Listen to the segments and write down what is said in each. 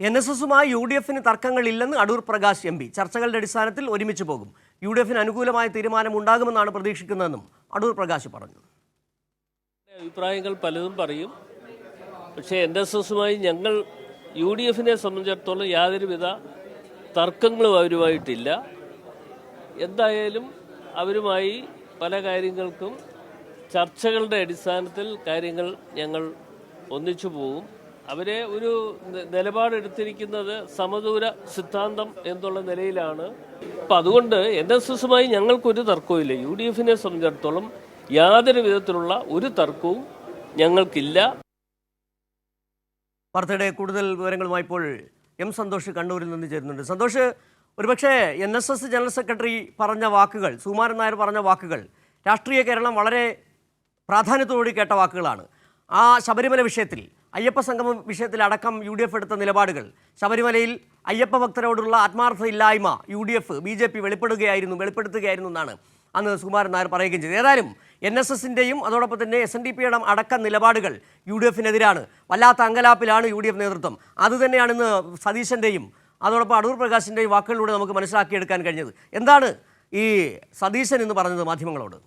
NSSുമായി UDFന് തർക്കങ്ങളില്ലെന്ന് Adoor Prakash MP. ചർച്ചകളുടെ അടിസ്ഥാനത്തിൽ ഒരുമിച്ച് പോകും. UDFന് അനുകൂലമായ തീരുമാനം ഉണ്ടാകുമെന്നാണ് പ്രതീക്ഷിക്കുന്നതെന്നും അടൂർ പ്രകാശ് പറഞ്ഞു. അഭിപ്രായങ്ങൾ പലതും പറയും. പക്ഷേ NSSുമായി ഞങ്ങൾ UDFനെ സംബന്ധിച്ചിടത്തോളം യാതൊരുവിധ തർക്കങ്ങളും അവരുമായിട്ടില്ല. എന്തായാലും അവരുമായി പല കാര്യങ്ങൾക്കും ചർച്ചകളുടെ അടിസ്ഥാനത്തിൽ കാര്യങ്ങൾ ഞങ്ങൾ ഒന്നിച്ചു പോകും. അവരെ ഒരു നിലപാടെടുത്തിരിക്കുന്നത് സമദൂര സിദ്ധാന്തം എന്നുള്ള നിലയിലാണ്. അപ്പം അതുകൊണ്ട് NSSുമായി ഞങ്ങൾക്കൊരു തർക്കവുമില്ല. UDFനെ സംബന്ധിച്ചിടത്തോളം യാതൊരു വിധത്തിലുള്ള ഒരു തർക്കവും ഞങ്ങൾക്കില്ല. വാർത്തയുടെ കൂടുതൽ വിവരങ്ങളുമായി ഇപ്പോൾ സന്തോഷ് കണ്ണൂരിൽ നിന്ന് ചേരുന്നുണ്ട്. സന്തോഷ്, ഒരുപക്ഷെ NSS ജനറൽ സെക്രട്ടറി പറഞ്ഞ വാക്കുകൾ, സുകുമാരൻ നായർ പറഞ്ഞ വാക്കുകൾ രാഷ്ട്രീയ കേരളം വളരെ പ്രാധാന്യത്തോടുകൂടി കേട്ട വാക്കുകളാണ്. ആ ശബരിമല വിഷയത്തിൽ, അയ്യപ്പ സംഗമം വിഷയത്തിൽ അടക്കം UDF എടുത്ത നിലപാടുകൾ, ശബരിമലയിൽ അയ്യപ്പ ഭക്തരോടുള്ള ആത്മാർത്ഥയില്ലായ്മ UDF BJP വെളിപ്പെടുത്തുകയായിരുന്നു എന്നാണ് അന്ന് സുകുമാരൻ നായർ പറയുകയും ചെയ്തു. ഏതായാലും NSSൻ്റെയും അതോടൊപ്പം തന്നെ SNDPയുടെ അടക്കം നിലപാടുകൾ UDFനെതിരാണ്. വല്ലാത്ത അങ്കലാപ്പിലാണ് UDF നേതൃത്വം. അതുതന്നെയാണ് ഇന്ന് സതീശൻ്റെയും അതോടൊപ്പം അടൂർ പ്രകാശിൻ്റെയും വാക്കുകളിലൂടെ നമുക്ക് മനസ്സിലാക്കിയെടുക്കാൻ കഴിഞ്ഞത്. എന്താണ് ഈ സതീശൻ എന്ന് പറഞ്ഞത് മാധ്യമങ്ങളോട്?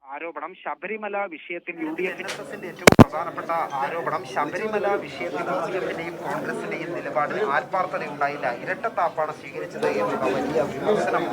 ആരോപണം ശബരിമല വിഷയത്തിൽ UDFന്റെ ഏറ്റവും പ്രധാനപ്പെട്ട ആരോപണം ശബരിമല വിഷയത്തിൽ UDFന്റെയും കോൺഗ്രസിന്റെയും നിലപാടിൽ ആത്മാർത്ഥതയുണ്ടായില്ല, ഇരട്ടത്താപ്പാണ് സ്വീകരിച്ചത് എന്നുള്ള വലിയ വിമർശനം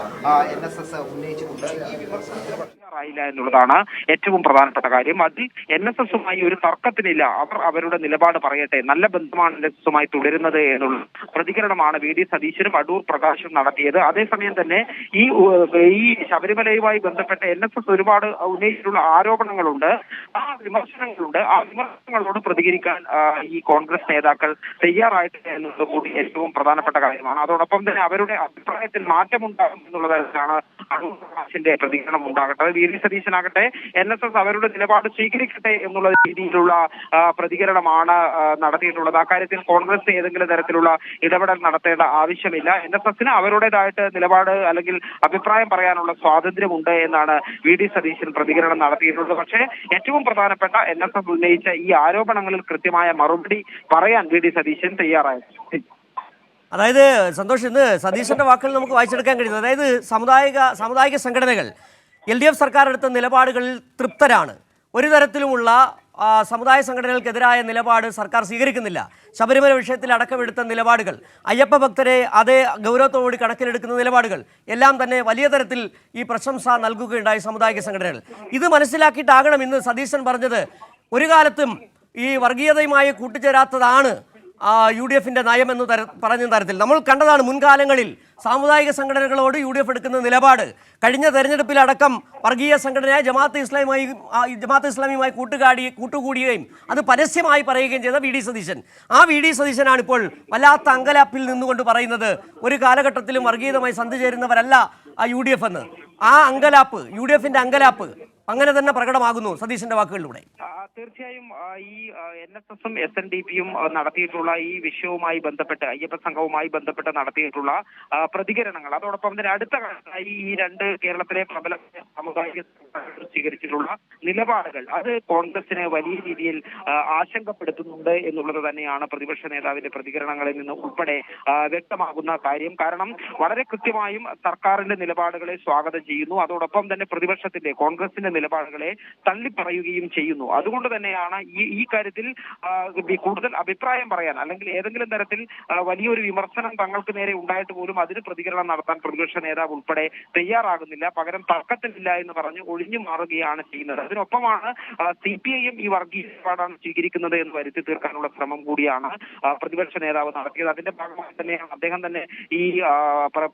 NSS ഉന്നയിച്ചിട്ടുണ്ട്. ഈ വിമർശനത്തിനായില്ല എന്നുള്ളതാണ് ഏറ്റവും പ്രധാനപ്പെട്ട കാര്യം. അതിൽ NSSുമായി ഒരു തർക്കത്തിനില്ല. അവർ അവരുടെ നിലപാട് പറയട്ടെ, നല്ല ബന്ധമാണ് NSSുമായി തുടരുന്നത് എന്നുള്ള പ്രതികരണമാണ് VD സതീശനും അടൂർ പ്രകാശും നടത്തിയത്. അതേസമയം തന്നെ ഈ ശബരിമലയുമായി ബന്ധപ്പെട്ട് NSS ഒരുപാട് ുള്ള ആരോപണങ്ങളുണ്ട്, ആ വിമർശനങ്ങളോട് പ്രതികരിക്കാൻ ഈ കോൺഗ്രസ് നേതാക്കൾ തയ്യാറായിട്ടില്ല എന്നുള്ളത് കൂടി ഏറ്റവും പ്രധാനപ്പെട്ട കാര്യമാണ്. അതോടൊപ്പം തന്നെ അവരുടെ അഭിപ്രായത്തിൽ മാറ്റമുണ്ടാകും എന്നുള്ളതാണ് അടൂർ പ്രകാശിന്റെ പ്രതികരണം ഉണ്ടാകട്ടെ. VD സതീശനാകട്ടെ NSS അവരുടെ നിലപാട് സ്വീകരിക്കട്ടെ എന്നുള്ള രീതിയിലുള്ള പ്രതികരണമാണ് നടത്തിയിട്ടുള്ളത്. അക്കാര്യത്തിൽ കോൺഗ്രസ് ഏതെങ്കിലും തരത്തിലുള്ള ഇടപെടൽ നടത്തേണ്ട ആവശ്യമില്ല. NSSന് അവരുടേതായിട്ട് നിലപാട് അല്ലെങ്കിൽ അഭിപ്രായം പറയാനുള്ള സ്വാതന്ത്ര്യമുണ്ട് എന്നാണ് VD സതീശൻ പ്രതികരണം നടത്തിയിട്ടുള്ളത്. പക്ഷേ ഏറ്റവും പ്രധാനപ്പെട്ട NSS ഉന്നയിച്ച ഈ ആരോപണങ്ങളിൽ കൃത്യമായ മറുപടി പറയാൻ VD സതീശൻ തയ്യാറായി. അതായത് സന്തോഷ്, ഇന്ന് സതീശന്റെ വാക്കുകൾ നമുക്ക് വായിച്ചെടുക്കാൻ കഴിയുന്നത്, അതായത് സാമുദായിക സംഘടനകൾ LDF സർക്കാർ എടുത്ത നിലപാടുകളിൽ തൃപ്തരാണ്. ഒരു തരത്തിലുമുള്ള സമുദായ സംഘടനകൾക്കെതിരായ നിലപാട് സർക്കാർ സ്വീകരിക്കുന്നില്ല. ശബരിമല വിഷയത്തിൽ അടക്കമെടുത്ത നിലപാടുകൾ, അയ്യപ്പ ഭക്തരെ അതേ ഗൗരവത്തോടുകൂടി കണക്കിലെടുക്കുന്ന നിലപാടുകൾ എല്ലാം തന്നെ വലിയ തരത്തിൽ ഈ പ്രശംസ നൽകുകയുണ്ടായി സാമുദായിക സംഘടനകൾ. ഇത് മനസ്സിലാക്കിയിട്ടാകണം ഇന്ന് സതീശൻ പറഞ്ഞത് ഒരു കാലത്തും ഈ വർഗീയതയുമായി കൂട്ടിച്ചേരാത്തതാണ് UDFന്റെ നയമെന്ന് പറഞ്ഞ തരത്തിൽ നമ്മൾ കണ്ടതാണ്. മുൻകാലങ്ങളിൽ സാമുദായിക സംഘടനകളോട് UDF എടുക്കുന്ന നിലപാട്, കഴിഞ്ഞ തെരഞ്ഞെടുപ്പിലടക്കം വർഗീയ സംഘടനയായ ജമാഅത്തെ ഇസ്ലാമിയുമായി കൂട്ടുകൂടുകയും അത് പരസ്യമായി പറയുകയും ചെയ്ത VD സതീശൻ. ആ VD സതീശനാണ് ഇപ്പോൾ വല്ലാത്ത അങ്കലാപ്പിൽ നിന്നുകൊണ്ട് പറയുന്നത് ഒരു കാലഘട്ടത്തിലും വർഗീയതമായി സന്ധി ചേരുന്നവരല്ല UDF എന്ന്. ആ അങ്കലാപ്പ്, UDFന്റെ അങ്കലാപ്പ് അങ്ങനെ തന്നെ പ്രകടമാകുന്നു സതീശന്റെ വാക്കുകളിലൂടെ. തീർച്ചയായും ഈ NSSും SNDPയും നടത്തിയിട്ടുള്ള ഈ വിഷയവുമായി ബന്ധപ്പെട്ട്, അയ്യപ്പ സംഘവുമായി ബന്ധപ്പെട്ട് നടത്തിയിട്ടുള്ള പ്രതികരണങ്ങൾ, അതോടൊപ്പം തന്നെ അടുത്ത കാലത്തായി ഈ രണ്ട് കേരളത്തിലെ പ്രബല സാമുദായിക സ്വീകരിച്ചിട്ടുള്ള നിലപാടുകൾ, അത് കോൺഗ്രസിനെ വലിയ രീതിയിൽ ആശങ്കപ്പെടുത്തുന്നുണ്ട് എന്നുള്ളത് തന്നെയാണ് പ്രതിപക്ഷ നേതാവിന്റെ പ്രതികരണങ്ങളിൽ നിന്ന് ഉൾപ്പെടെ വ്യക്തമാകുന്ന കാര്യം. കാരണം വളരെ കൃത്യമായും സർക്കാരിന്റെ നിലപാടുകളെ സ്വാഗതം ചെയ്യുന്നു, അതോടൊപ്പം തന്നെ പ്രതിപക്ഷത്തിന്റെ കോൺഗ്രസിന്റെ നിലപാടുകളെ തള്ളിപ്പറയുകയും ചെയ്യുന്നു. അതുകൊണ്ട് തന്നെയാണ് ഈ കാര്യത്തിൽ കൂടുതൽ അഭിപ്രായം പറയാൻ അല്ലെങ്കിൽ ഏതെങ്കിലും തരത്തിൽ വലിയൊരു വിമർശനം തങ്ങൾക്ക് നേരെ ഉണ്ടായിട്ട് പോലും അതിന് പ്രതികരണം നടത്താൻ പ്രതിപക്ഷ നേതാവ് ഉൾപ്പെടെ തയ്യാറാകുന്നില്ല. പകരം തർക്കത്തിലില്ല എന്ന് പറഞ്ഞ് ഒഴിഞ്ഞു മാറുകയാണ് ചെയ്യുന്നത്. അതിനൊപ്പമാണ് CPIയും ഈ വർഗീയ നിലപാടാണ് സ്വീകരിക്കുന്നത് എന്ന് വരുത്തി തീർക്കാനുള്ള ശ്രമം കൂടിയാണ് പ്രതിപക്ഷ നേതാവ് നടത്തിയത്. അതിന്റെ ഭാഗമായി തന്നെയാണ് അദ്ദേഹം തന്നെ ഈ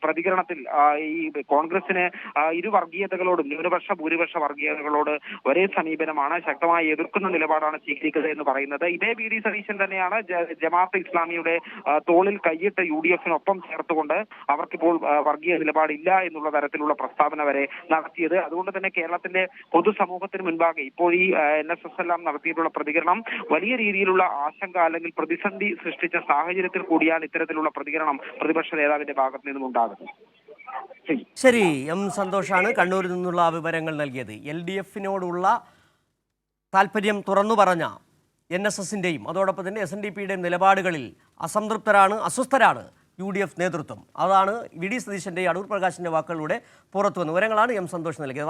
പ്രതികരണത്തിൽ ഈ കോൺഗ്രസിന് ഇരു വർഗീയതകളോടും ന്യൂനപക്ഷ ഭൂരിപക്ഷ വർഗീയതകളോട് ഒരേ സമീപനമാണ്, ശക്തമായി എതിർക്കുന്ന നിലപാടാണ് സ്വീകരിക്കുന്നത് എന്ന് പറയുന്നത്. ഇതേ VD സതീശൻ തന്നെയാണ് ജമാഅത്തെ ഇസ്ലാമിയുടെ തോളിൽ കൈയിട്ട് UDFനൊപ്പം ചേർത്തുകൊണ്ട് അവർക്കിപ്പോൾ വർഗീയ നിലപാടില്ല എന്നുള്ള തരത്തിലുള്ള പ്രസ്താവന വരെ നടത്തിയത്. അതുകൊണ്ട് തന്നെ കേരളത്തിന്റെ പൊതുസമൂഹത്തിന് മുൻപാകെ ഇപ്പോൾ ഈ NSS എല്ലാം നടത്തിയിട്ടുള്ള പ്രതികരണം വലിയ രീതിയിലുള്ള ആശങ്ക അല്ലെങ്കിൽ പ്രതിസന്ധി സൃഷ്ടിച്ച സാഹചര്യത്തിൽ കൂടിയാണ് ഇത്തരത്തിലുള്ള പ്രതികരണം പ്രതിപക്ഷ നേതാവിന്റെ ഭാഗത്ത് നിന്നും ഉണ്ടാകുന്നത്. ശരി, സന്തോഷാണ് കണ്ണൂരിൽ നിന്നുള്ള വിവരങ്ങൾ നൽകിയത്. LDFനോടുള്ള താല്പര്യം തുറന്നു പറഞ്ഞ NSSൻ്റെയും അതോടൊപ്പം തന്നെ SNDPയുടെയും നിലപാടുകളിൽ അസംതൃപ്തരാണ്, അസ്വസ്ഥരാണ് UDF നേതൃത്വം. അതാണ് VD സതീശൻ്റെ, അടൂർ പ്രകാശിൻ്റെ വാക്കുകളിലൂടെ പുറത്തു വന്ന വിവരങ്ങളാണ് M. സന്തോഷ് നൽകിയത്.